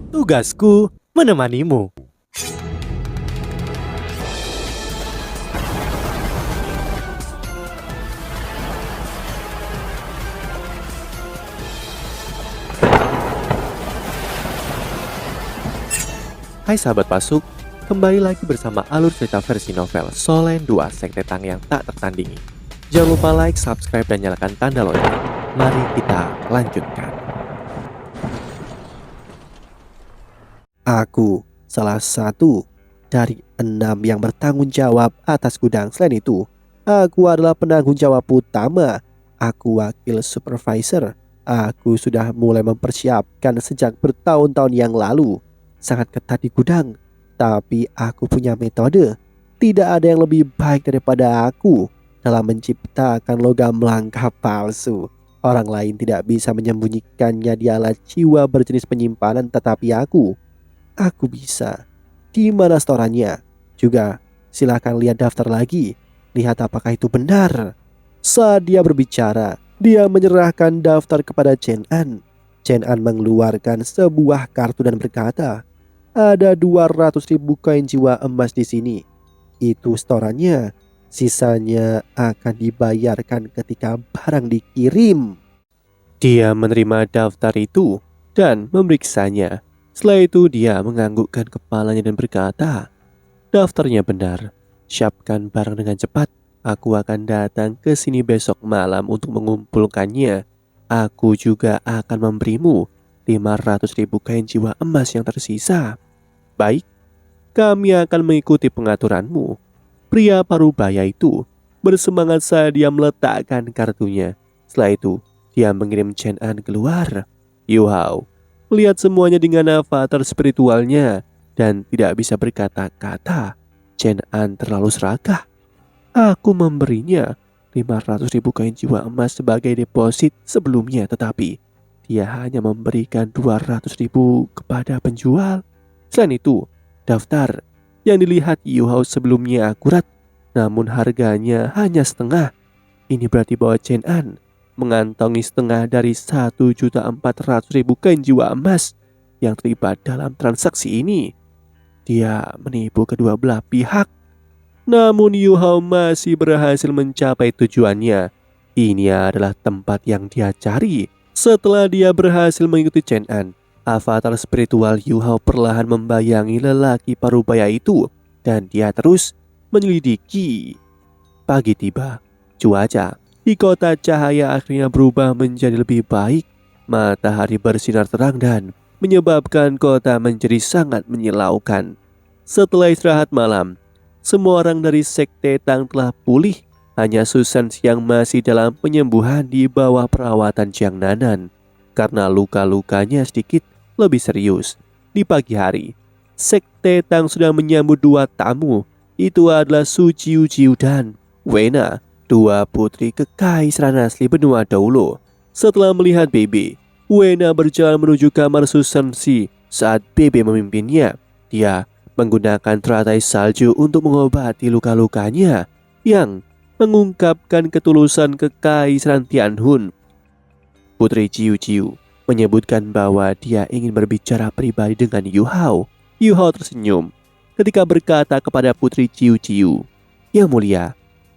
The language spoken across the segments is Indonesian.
Tugasku menemanimu. Hai sahabat Pasuk, kembali lagi bersama alur cerita versi novel Solen 2 Sekte Tang yang tak tertandingi. Jangan lupa like, subscribe, dan nyalakan tanda lonceng. Mari kita lanjutkan. Aku salah satu dari 6 yang bertanggung jawab atas gudang. Selain itu, aku adalah penanggung jawab utama. Aku wakil supervisor. Aku sudah mulai mempersiapkan sejak bertahun-tahun yang lalu. Sangat ketat di gudang, tapi aku punya metode. Tidak ada yang lebih baik daripada aku dalam menciptakan logam langka palsu. Orang lain tidak bisa menyembunyikannya di alat jiwa berjenis penyimpanan, tetapi aku bisa. Di mana setorannya? Juga silakan lihat daftar lagi. Lihat apakah itu benar. Saat dia berbicara, dia menyerahkan daftar kepada Chen An. Chen An mengeluarkan sebuah kartu dan berkata, "Ada 200.000 koin jiwa emas di sini. Itu setorannya. Sisanya akan dibayarkan ketika barang dikirim." Dia menerima daftar itu dan memeriksanya. Setelah itu dia menganggukkan kepalanya dan berkata, "Daftarnya benar. Siapkan barang dengan cepat. Aku akan datang ke sini besok malam untuk mengumpulkannya. Aku juga akan memberimu 500.000 koin jiwa emas yang tersisa." "Baik, kami akan mengikuti pengaturanmu." Pria parubaya itu bersemangat saat dia meletakkan kartunya. Setelah itu, dia mengirim Chen An keluar. Yu Hao melihat semuanya dengan avatar spiritualnya dan tidak bisa berkata-kata. Chen An terlalu serakah. Aku memberinya 500.000 koin jiwa emas sebagai deposit sebelumnya, tetapi dia hanya memberikan 200.000 kepada penjual. Selain itu, daftar yang dilihat Yu Hao sebelumnya akurat, namun harganya hanya setengah. Ini berarti bahwa Chen An mengantongi setengah dari 1.400.000 koin jiwa emas yang terlibat dalam transaksi ini. Dia menipu kedua belah pihak. Namun Yu Hao masih berhasil mencapai tujuannya. Ini adalah tempat yang dia cari. Setelah dia berhasil mengikuti Chen An, avatar spiritual Yu Hao perlahan membayangi lelaki parubaya itu dan dia terus menyelidiki. Pagi tiba, cuaca di kota cahaya akhirnya berubah menjadi lebih baik. Matahari bersinar terang dan menyebabkan kota menjadi sangat menyilaukan. Setelah istirahat malam, semua orang dari Sekte Tang telah pulih. Hanya Susan yang masih dalam penyembuhan di bawah perawatan Jiang Nanan karena luka-lukanya sedikit lebih serius. Di pagi hari, Sekte Tang sudah menyambut 2 tamu. Itu adalah Su Jiu dan Wena, 2 putri kekaisaran asli benua Daulo. Setelah melihat Bebe, Wena berjalan menuju kamar Susan Si. Saat Bebe memimpinnya, dia menggunakan teratai salju untuk mengobati luka-lukanya yang mengungkapkan ketulusan kekaisaran Tianhun. Putri Jiu menyebutkan bahwa dia ingin berbicara pribadi dengan Yu Hao. Yu Hao tersenyum ketika berkata kepada Putri Jiu, "Yang mulia,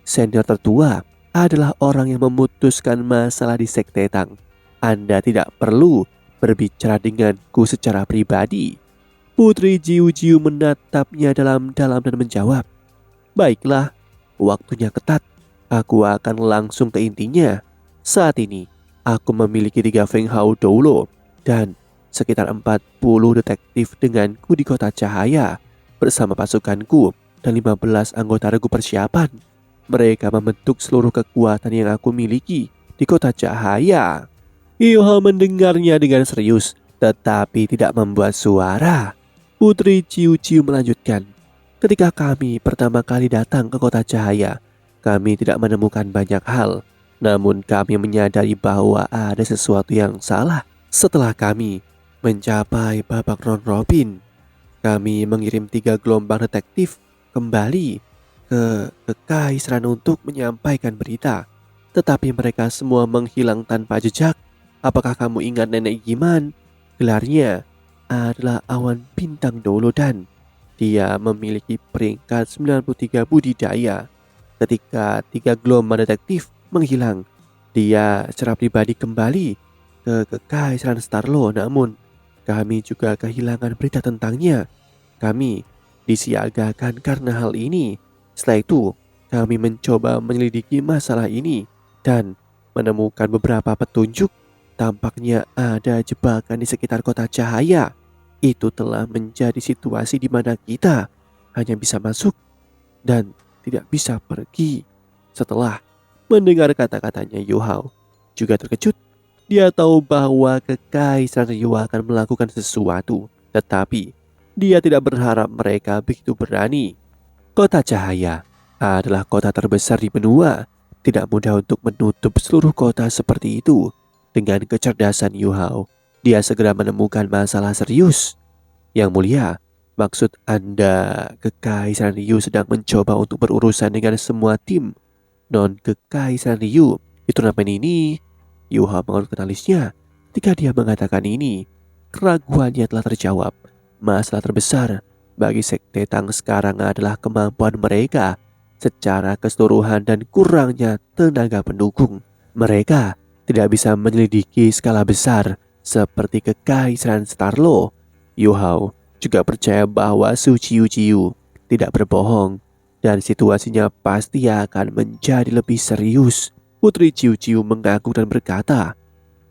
senior tertua adalah orang yang memutuskan masalah di Sekte Tang. Anda tidak perlu berbicara denganku secara pribadi." Putri Jiu menatapnya dalam-dalam dan menjawab, "Baiklah, waktunya ketat. Aku akan langsung ke intinya. Saat ini, aku memiliki 3 Feng Hao Doulo dan sekitar 40 detektif denganku di kota cahaya. Bersama pasukanku dan 15 anggota regu persiapan. Mereka membentuk seluruh kekuatan yang aku miliki di kota cahaya." Yu Hao mendengarnya dengan serius, tetapi tidak membuat suara. Putri Jiu melanjutkan, "Ketika kami pertama kali datang ke kota cahaya, kami tidak menemukan banyak hal. Namun kami menyadari bahwa ada sesuatu yang salah. Setelah kami mencapai babak round robin, kami mengirim 3 gelombang detektif kembali ke kekaisaran untuk menyampaikan berita. Tetapi mereka semua menghilang tanpa jejak. Apakah kamu ingat Nenek Giman? Gelarnya adalah awan bintang Dolodan. Dia memiliki peringkat 93 budidaya. Ketika 3 gelombang detektif menghilang, dia secara pribadi kembali ke Kekaisaran Starlo. Namun kami juga kehilangan berita tentangnya. Kami disiagakan karena hal ini. Setelah itu kami mencoba menyelidiki masalah ini dan menemukan beberapa petunjuk. Tampaknya ada jebakan di sekitar kota cahaya. Itu telah menjadi situasi di mana kita hanya bisa masuk dan tidak bisa pergi. Setelah mendengar kata-katanya, Yu Hao juga terkejut. Dia tahu bahwa Kekaisaran Ryu akan melakukan sesuatu, tetapi dia tidak berharap mereka begitu berani. Kota Cahaya adalah kota terbesar di benua. Tidak mudah untuk menutup seluruh kota seperti itu. Dengan kecerdasan Yu Hao, dia segera menemukan masalah serius. Yang mulia, maksud Anda Kekaisaran Ryu sedang mencoba untuk berurusan dengan semua tim non-Kekaisaran Ryu di turnamen ini? Yu Hao mengerutkan alisnya. Ketika dia mengatakan ini, keraguannya telah terjawab. Masalah terbesar bagi Sekte Tang sekarang adalah kemampuan mereka secara keseluruhan dan kurangnya tenaga pendukung. Mereka tidak bisa menyelidiki skala besar seperti Kekaisaran Starlo. Yu Hao juga percaya bahwa Su Chiu Chiu tidak berbohong dan situasinya pasti akan menjadi lebih serius. Putri Chiu Chiu mengangguk dan berkata,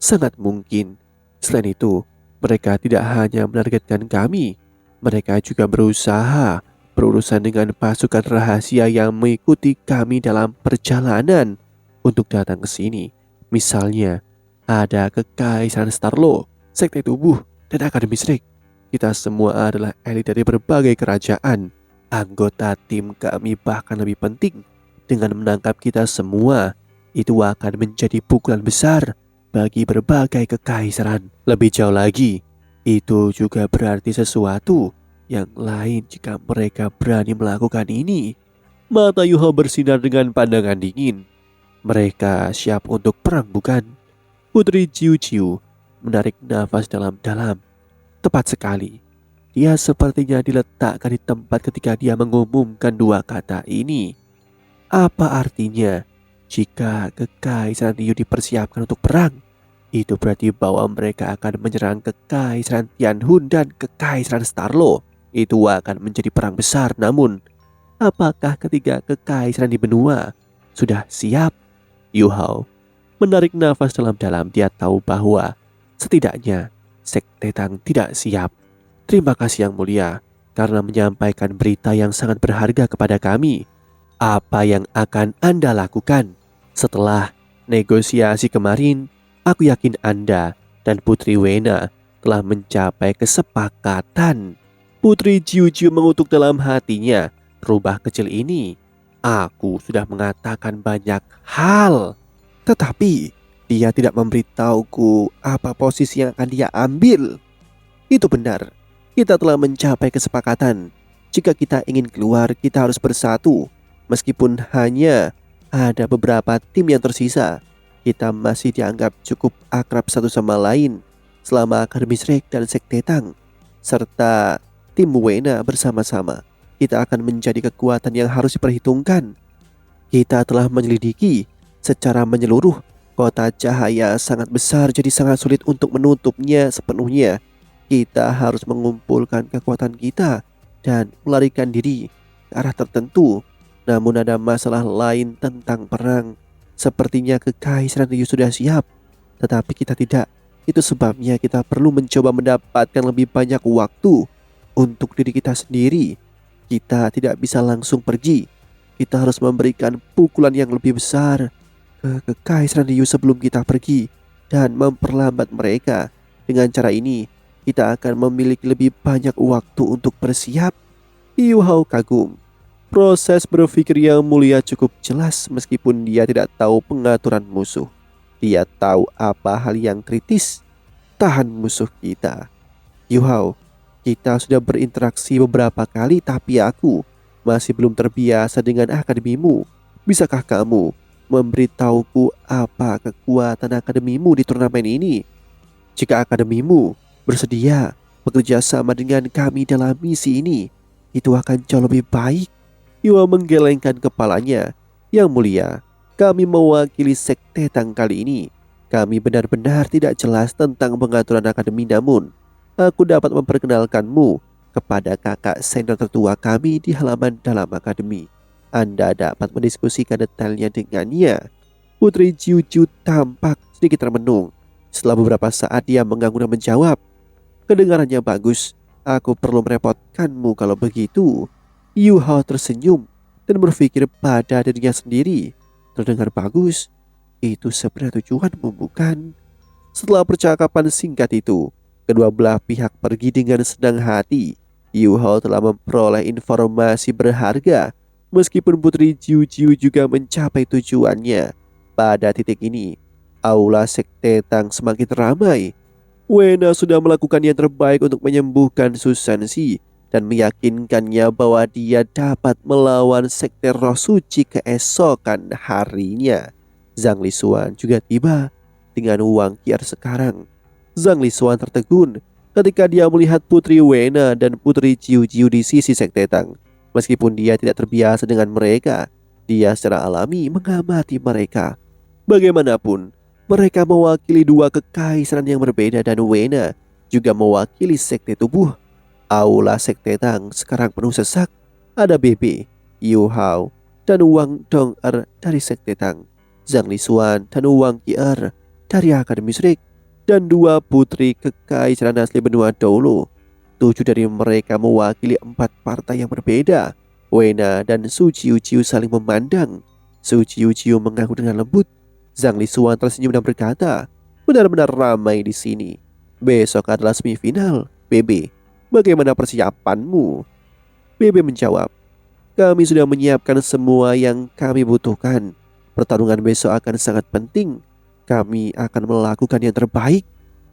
sangat mungkin. Selain itu, mereka tidak hanya menargetkan kami, mereka juga berusaha berurusan dengan pasukan rahasia yang mengikuti kami dalam perjalanan untuk datang ke sini. Misalnya, ada Kekaisaran Starlo, Sekte Tubuh, dan Akademi Shrek. Kita semua adalah elit dari berbagai kerajaan. Anggota tim kami bahkan lebih penting. Dengan menangkap kita semua, itu akan menjadi pukulan besar bagi berbagai kekaisaran. Lebih jauh lagi, itu juga berarti sesuatu yang lain jika mereka berani melakukan ini. Mata Yu Hao bersinar dengan pandangan dingin. Mereka siap untuk perang, bukan? Putri Chiu Chiu menarik nafas dalam-dalam. Tepat sekali. Dia sepertinya diletakkan di tempat ketika dia mengumumkan dua kata ini. Apa artinya? Jika Kekaisaran Ryu dipersiapkan untuk perang, itu berarti bahwa mereka akan menyerang Kekaisaran Tianhun dan Kekaisaran Starlo. Itu akan menjadi perang besar. Namun, apakah ketiga kekaisaran di benua sudah siap? Yu Hao menarik nafas dalam-dalam. Dia tahu bahwa setidaknya Sekte Tang tidak siap. Terima kasih Yang Mulia karena menyampaikan berita yang sangat berharga kepada kami. Apa yang akan Anda lakukan? Setelah negosiasi kemarin, aku yakin Anda dan Putri Wena telah mencapai kesepakatan. Putri Chiu Chiu mengutuk dalam hatinya. Rubah kecil ini, aku sudah mengatakan banyak hal, tetapi dia tidak memberitahuku apa posisi yang akan dia ambil. Itu benar, kita telah mencapai kesepakatan. Jika kita ingin keluar, kita harus bersatu. Meskipun hanya ada beberapa tim yang tersisa, kita masih dianggap cukup akrab satu sama lain. Selama Akademi Shrek dan Sekte Tang serta tim Wena bersama-sama, kita akan menjadi kekuatan yang harus diperhitungkan. Kita telah menyelidiki secara menyeluruh. Kota Cahaya sangat besar, jadi sangat sulit untuk menutupnya sepenuhnya. Kita harus mengumpulkan kekuatan kita dan melarikan diri ke arah tertentu. Namun ada masalah lain tentang perang. Sepertinya Kekaisaran Ryu sudah siap, tetapi kita tidak. Itu sebabnya kita perlu mencoba mendapatkan lebih banyak waktu untuk diri kita sendiri. Kita tidak bisa langsung pergi. Kita harus memberikan pukulan yang lebih besar ke Kekaisaran Ryu sebelum kita pergi dan memperlambat mereka. Dengan cara ini, kita akan memiliki lebih banyak waktu untuk bersiap. Yu Hao kagum. Proses berpikir Yang Mulia cukup jelas meskipun dia tidak tahu pengaturan musuh. Dia tahu apa hal yang kritis. Tahan musuh kita. Yu Hao, kita sudah berinteraksi beberapa kali, tapi aku masih belum terbiasa dengan akademimu. Bisakah kamu memberitahuku apa kekuatan akademimu di turnamen ini? Jika akademimu bersedia bekerja sama dengan kami dalam misi ini, itu akan jauh lebih baik. Yuhao menggelengkan kepalanya. Yang mulia, kami mewakili sekte Tang kali ini. Kami benar-benar tidak jelas tentang pengaturan akademi, namun aku dapat memperkenalkanmu kepada kakak senior tertua kami di halaman dalam akademi. Anda dapat mendiskusikan detailnya dengannya. Putri Jiu tampak sedikit termenung. Setelah beberapa saat dia mengangguk dan menjawab, kedengarannya bagus. Aku perlu merepotkanmu kalau begitu. Yuhao tersenyum dan berpikir pada dirinya sendiri. Terdengar bagus. Itu sebenarnya tujuanmu, bukan? Setelah percakapan singkat itu, kedua belah pihak pergi dengan senang hati. Yuhao telah memperoleh informasi berharga. Meskipun Putri Jiu juga mencapai tujuannya. Pada titik ini, aula sekte Tang semakin ramai. Wena sudah melakukan yang terbaik untuk menyembuhkan Susansi dan meyakinkannya bahwa dia dapat melawan sekte roh suci keesokan harinya. Zhang Lisuan juga tiba dengan Wang Qi'er sekarang. Zhang Lisuan tertegun ketika dia melihat Putri Wena dan Putri Jiu di sisi sekte Tang. Meskipun dia tidak terbiasa dengan mereka, dia secara alami mengamati mereka. Bagaimanapun, mereka mewakili dua kekaisaran yang berbeda dan Wena juga mewakili sekte tubuh. Aula sekte Tang sekarang penuh sesak. Ada Bebe, Yuhao, dan Wang Dong'er dari sekte Tang, Zhang Lisuan dan Wang Qi'er dari Akademi Shrik, dan dua putri kekaisaran asli benua Dolo. 7 dari mereka mewakili 4 partai yang berbeda. Wena dan Su Jiu saling memandang. Su Jiu mengaku dengan lembut. Zhang Lisuan tersenyum dan berkata, benar-benar ramai di sini. Besok adalah semifinal. Bebe, bagaimana persiapanmu? Bebe menjawab, kami sudah menyiapkan semua yang kami butuhkan. Pertarungan besok akan sangat penting. Kami akan melakukan yang terbaik.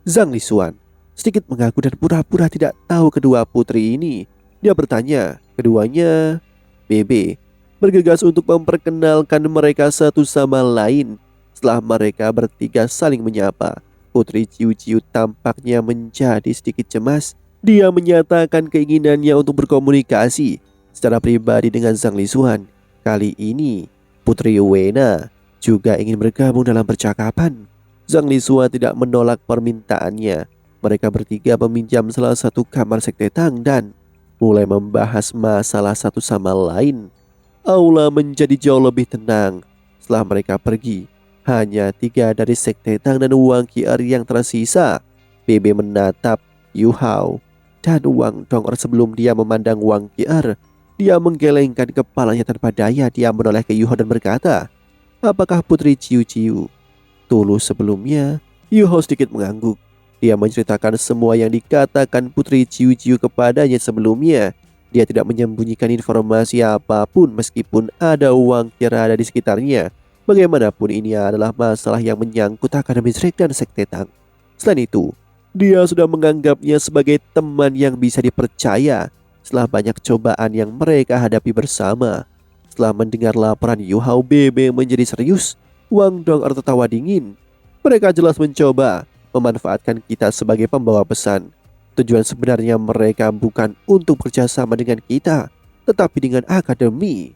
Zhang Lisuan sedikit mengaku dan pura-pura tidak tahu kedua putri ini. Dia bertanya, keduanya? Bebe bergegas untuk memperkenalkan mereka satu sama lain. Setelah mereka bertiga saling menyapa, Putri Jiu tampaknya menjadi sedikit cemas. Dia menyatakan keinginannya untuk berkomunikasi secara pribadi dengan Zhang Lisuan. Kali ini, Putri Wena juga ingin bergabung dalam percakapan. Zhang Lisuan tidak menolak permintaannya. Mereka bertiga meminjam salah satu kamar sekte Tang dan mulai membahas masalah satu sama lain. Aula menjadi jauh lebih tenang. Setelah mereka pergi, hanya 3 dari sekte Tang dan Wang Qi'er yang tersisa. Bebe menatap Yuhao dan Wang Dong'er sebelum dia memandang Wang Qi'er. Dia menggelengkan kepalanya tanpa daya. Dia menoleh ke Yuhao dan berkata, apakah Putri Jiu? Tulus sebelumnya, Yuhao sedikit mengangguk. Dia menceritakan semua yang dikatakan Putri Jiu kepadanya sebelumnya. Dia tidak menyembunyikan informasi apapun meskipun ada Wang Qi'er ada di sekitarnya. Bagaimanapun ini adalah masalah yang menyangkut Akademi Shrik dan sekte Tang. Selain itu, dia sudah menganggapnya sebagai teman yang bisa dipercaya setelah banyak cobaan yang mereka hadapi bersama. Setelah mendengar laporan Yuhao, Bebe menjadi serius. Wang Dong'er tertawa dingin. Mereka jelas mencoba memanfaatkan kita sebagai pembawa pesan. Tujuan sebenarnya mereka bukan untuk bekerjasama dengan kita, tetapi dengan akademi.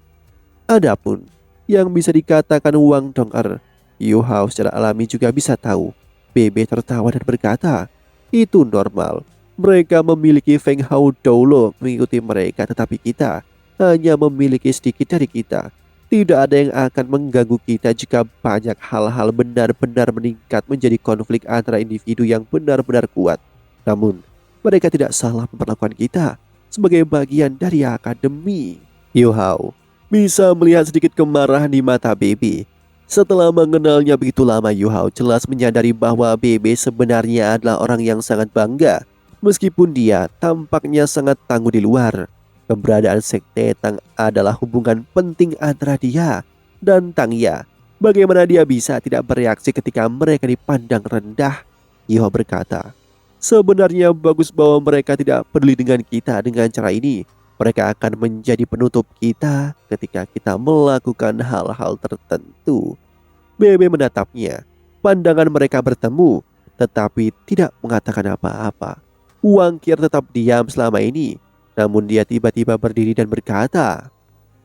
Adapun yang bisa dikatakan Wang Dong'er, Yuhao secara alami juga bisa tahu. Bebe tertawa dan berkata, itu normal. Mereka memiliki Feng Hao Doulo mengikuti mereka, tetapi kita hanya memiliki sedikit dari kita. Tidak ada yang akan mengganggu kita jika banyak hal-hal benar-benar meningkat menjadi konflik antara individu yang benar-benar kuat. Namun, mereka tidak salah memperlakukan kita sebagai bagian dari akademi. Yuhao bisa melihat sedikit kemarahan di mata Bebe. Setelah mengenalnya begitu lama, Yuhao jelas menyadari bahwa Bebe sebenarnya adalah orang yang sangat bangga. Meskipun dia tampaknya sangat tangguh di luar, keberadaan sekte Tang adalah hubungan penting antara dia dan Tang Ya. Bagaimana dia bisa tidak bereaksi ketika mereka dipandang rendah? Yuhao berkata, sebenarnya bagus bahwa mereka tidak peduli dengan kita. Dengan cara ini, mereka akan menjadi penutup kita ketika kita melakukan hal-hal tertentu. Bebe menatapnya. Pandangan mereka bertemu, tetapi tidak mengatakan apa-apa. Wangkir tetap diam selama ini, namun dia tiba-tiba berdiri dan berkata,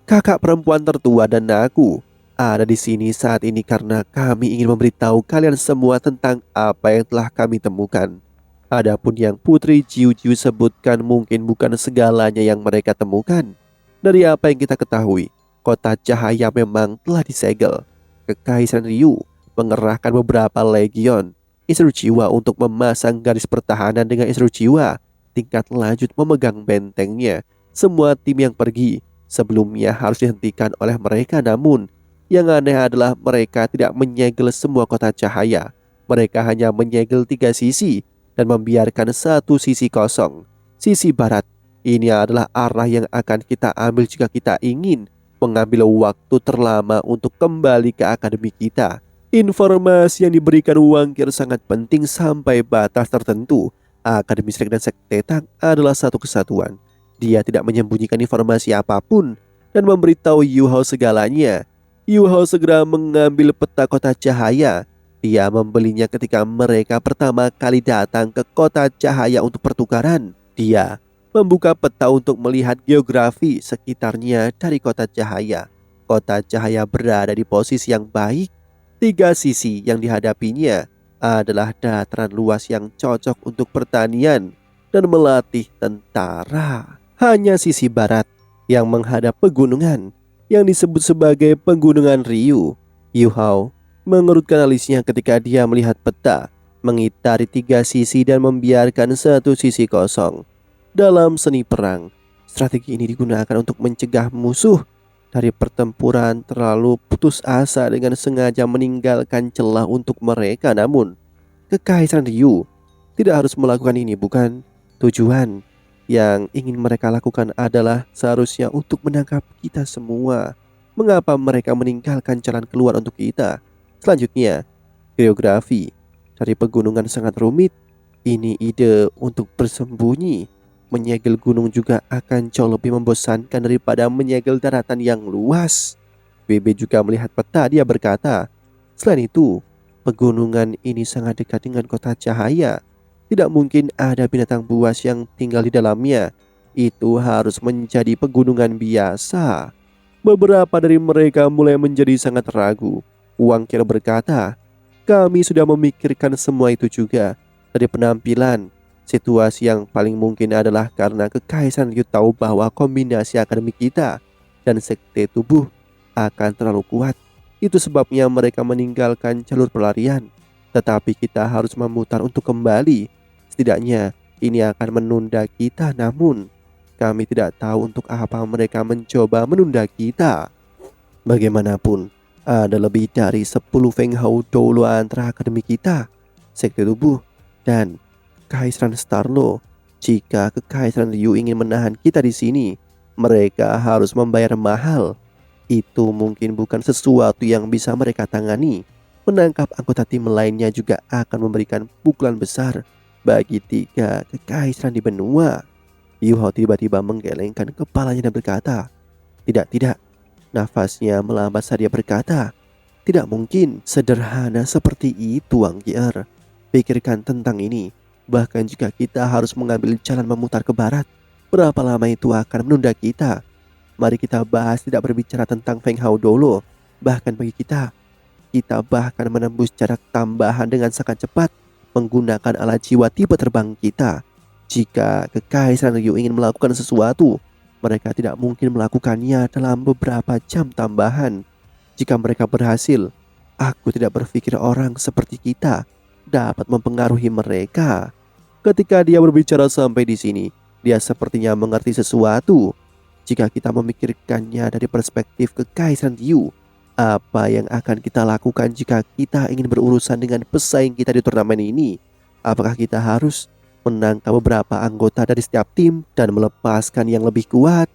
"Kakak perempuan tertua dan aku ada di sini saat ini karena kami ingin memberitahu kalian semua tentang apa yang telah kami temukan. Adapun yang Putri Jiu-Jiu sebutkan mungkin bukan segalanya yang mereka temukan. Dari apa yang kita ketahui, kota cahaya memang telah disegel. Kekaisaran Ryu mengerahkan beberapa legion Instrujiwa untuk memasang garis pertahanan dengan Instrujiwa tingkat lanjut memegang bentengnya. Semua tim yang pergi sebelumnya harus dihentikan oleh mereka, namun yang aneh adalah mereka tidak menyegel semua kota cahaya. Mereka hanya menyegel 3 sisi dan membiarkan satu sisi kosong. Sisi barat ini adalah arah yang akan kita ambil jika kita ingin mengambil waktu terlama untuk kembali ke akademi kita. Informasi yang diberikan Wangkir sangat penting sampai batas tertentu. Akademi Shrek dan Sekte Tang adalah satu kesatuan. Dia tidak menyembunyikan informasi apapun dan memberitahu Yu Hao segalanya. Yu Hao segera mengambil peta kota cahaya. Dia membelinya ketika mereka pertama kali datang ke kota cahaya untuk pertukaran. Dia membuka peta untuk melihat geografi sekitarnya dari kota cahaya. Kota cahaya berada di posisi yang baik. 3 sisi yang dihadapinya adalah dataran luas yang cocok untuk pertanian dan melatih tentara. Hanya sisi barat yang menghadap pegunungan yang disebut sebagai pegunungan Ryu. Yu Hao mengerutkan alisnya ketika dia melihat peta mengitari 3 sisi dan membiarkan satu sisi kosong. Dalam seni perang, strategi ini digunakan untuk mencegah musuh dari pertempuran terlalu putus asa dengan sengaja meninggalkan celah untuk mereka. Namun, Kekaisaran Ryu tidak harus melakukan ini, bukan? Tujuan yang ingin mereka lakukan adalah seharusnya untuk menangkap kita semua. Mengapa mereka meninggalkan jalan keluar untuk kita? Selanjutnya, geografi dari pegunungan sangat rumit. Ini ide untuk bersembunyi. Menyegel gunung juga akan jauh lebih membosankan daripada menyegel daratan yang luas. BB juga melihat peta, dia berkata, "Selain itu, pegunungan ini sangat dekat dengan kota cahaya. Tidak mungkin ada binatang buas yang tinggal di dalamnya. Itu harus menjadi pegunungan biasa." Beberapa dari mereka mulai menjadi sangat ragu. Wangkir berkata, "Kami sudah memikirkan semua itu juga. Dari penampilan, situasi yang paling mungkin adalah karena Kekaisaran Ryu tahu bahwa kombinasi akademi kita dan sekte tubuh akan terlalu kuat. Itu sebabnya mereka meninggalkan jalur pelarian. Tetapi kita harus memutar untuk kembali. Setidaknya ini akan menunda kita, namun kami tidak tahu untuk apa mereka mencoba menunda kita. Bagaimanapun, ada lebih dari 10 Feng Hao Dolo antara akademi kita, sekte tubuh, dan Kekaisaran Starlo. Jika Kekaisaran Ryu ingin menahan kita di sini, mereka harus membayar mahal. Itu mungkin bukan sesuatu yang bisa mereka tangani. Menangkap anggota tim lainnya juga akan memberikan pukulan besar bagi 3 kekaisaran di benua." Yu Hao tiba-tiba menggelengkan kepalanya dan berkata, Tidak. Nafasnya melambat saat dia berkata, "Tidak mungkin sederhana seperti itu, Wang Qier. Pikirkan tentang ini. Bahkan jika kita harus mengambil jalan memutar ke barat, berapa lama itu akan menunda kita? Mari kita bahas tidak berbicara tentang Feng Hao Dolo. Bahkan bagi kita bahkan menembus jarak tambahan dengan sangat cepat menggunakan alat jiwa tipe terbang kita. Jika Kekaisaran Ryu ingin melakukan sesuatu, mereka tidak mungkin melakukannya dalam beberapa jam tambahan. Jika mereka berhasil, aku tidak berpikir orang seperti kita dapat mempengaruhi mereka." Ketika dia berbicara sampai di sini, dia sepertinya mengerti sesuatu. Jika kita memikirkannya dari perspektif Kekaisaran Ryu, apa yang akan kita lakukan jika kita ingin berurusan dengan pesaing kita di turnamen ini? Apakah kita harus menangkap beberapa anggota dari setiap tim dan melepaskan yang lebih kuat?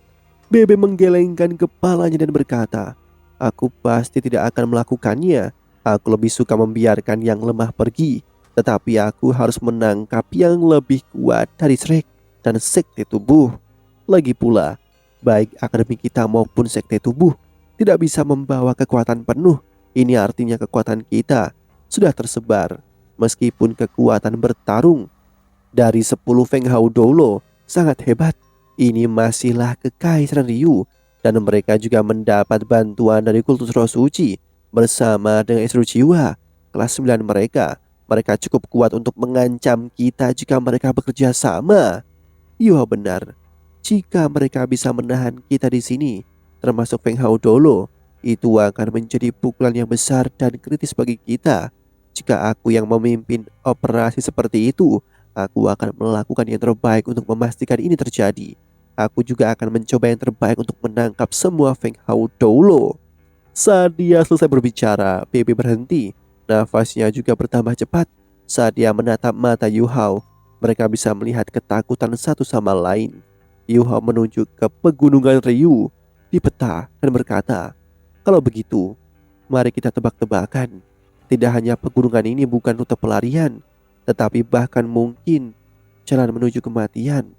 Bebe menggelengkan kepalanya dan berkata, "Aku pasti tidak akan melakukannya. Aku lebih suka membiarkan yang lemah pergi. Tetapi aku harus menangkap yang lebih kuat dari Shrek dan sekte tubuh. Lagi pula, baik akademi kita maupun sekte tubuh tidak bisa membawa kekuatan penuh. Ini artinya kekuatan kita sudah tersebar. Meskipun kekuatan bertarung Dari 10 Feng Hao Doulo, sangat hebat. Ini masihlah kekaisaran Ryu, dan mereka juga mendapat bantuan dari kultus roh suci bersama dengan Istri Jiwa kelas 9 mereka. Mereka cukup kuat untuk mengancam kita jika mereka bekerja sama. Iya benar. Jika mereka bisa menahan kita di sini, termasuk Feng Hao Dolo, itu akan menjadi pukulan yang besar dan kritis bagi kita. Jika aku yang memimpin operasi seperti itu, aku akan melakukan yang terbaik untuk memastikan ini terjadi. Aku juga akan mencoba yang terbaik untuk menangkap semua Feng Hao Dolo. Saat dia selesai berbicara, Bebe berhenti. Nafasnya juga bertambah cepat. Saat dia menatap mata Yu Hao, mereka bisa melihat ketakutan satu sama lain. Yu Hao menunjuk ke pegunungan Ryu di peta dan berkata, "Kalau begitu, mari kita tebak-tebakan. Tidak hanya pegunungan ini bukan rute pelarian, tetapi bahkan mungkin jalan menuju kematian.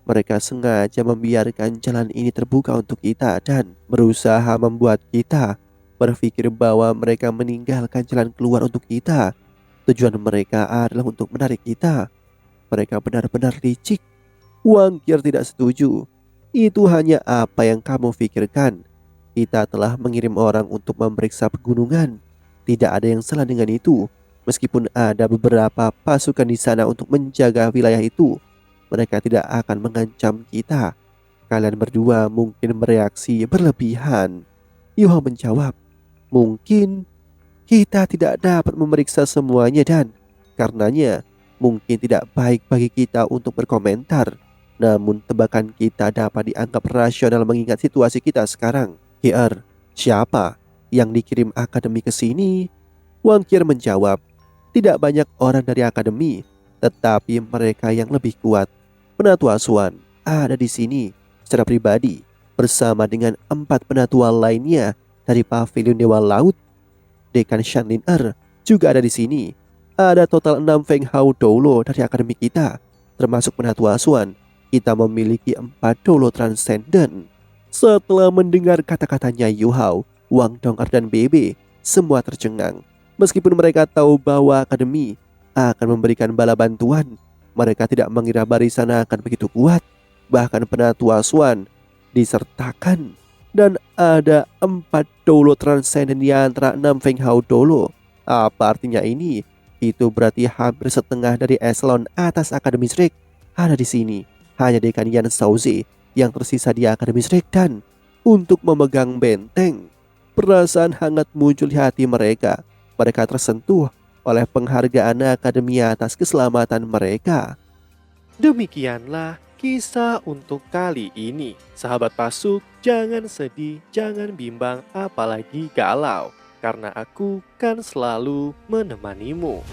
Mereka sengaja membiarkan jalan ini terbuka untuk kita dan berusaha membuat kita berpikir bahwa mereka meninggalkan jalan keluar untuk kita. Tujuan mereka adalah untuk menarik kita. Mereka benar-benar licik." Wang Kier tidak setuju. "Itu hanya apa yang kamu pikirkan. Kita telah mengirim orang untuk memeriksa pegunungan. Tidak ada yang salah dengan itu. Meskipun ada beberapa pasukan di sana untuk menjaga wilayah itu, mereka tidak akan mengancam kita. Kalian berdua mungkin bereaksi berlebihan." Yuho menjawab, "Mungkin kita tidak dapat memeriksa semuanya dan karenanya mungkin tidak baik bagi kita untuk berkomentar. Namun tebakan kita dapat dianggap rasional mengingat situasi kita sekarang." "Kier, siapa yang dikirim akademi ke sini?" Wang Kier menjawab, "Tidak banyak orang dari akademi, tetapi mereka yang lebih kuat. Penatua Swan ada di sini secara pribadi bersama dengan 4 penatua lainnya dari Pavilion Dewa Laut. Dekan Shanlin juga ada di sini. Ada total 6 Feng Hao Doulo dari akademi kita, termasuk penatua Swan. Kita memiliki 4 Doulo Transcendent." Setelah mendengar kata-katanya Yu Hao, Wang Dong'er dan Bebe, semua tercengang. Meskipun mereka tahu bahwa akademi akan memberikan bala bantuan, mereka tidak mengira barisan akan begitu kuat. Bahkan penatua Swan disertakan, dan ada 4 Doulo Transcendent di antara 6 Feng Hao Doulo. Apa artinya ini? Itu berarti hampir setengah dari eselon atas Akademi Shrek ada di sini. Hanya Dekan Yan Shaoze yang tersisa di Akademi Shrek, dan untuk memegang benteng. Perasaan hangat muncul di hati mereka. Mereka tersentuh oleh penghargaan Akademi atas keselamatan mereka. Demikianlah kisah untuk kali ini. Sahabat Pasuk, jangan sedih, jangan bimbang, apalagi galau. Karena aku kan selalu menemanimu.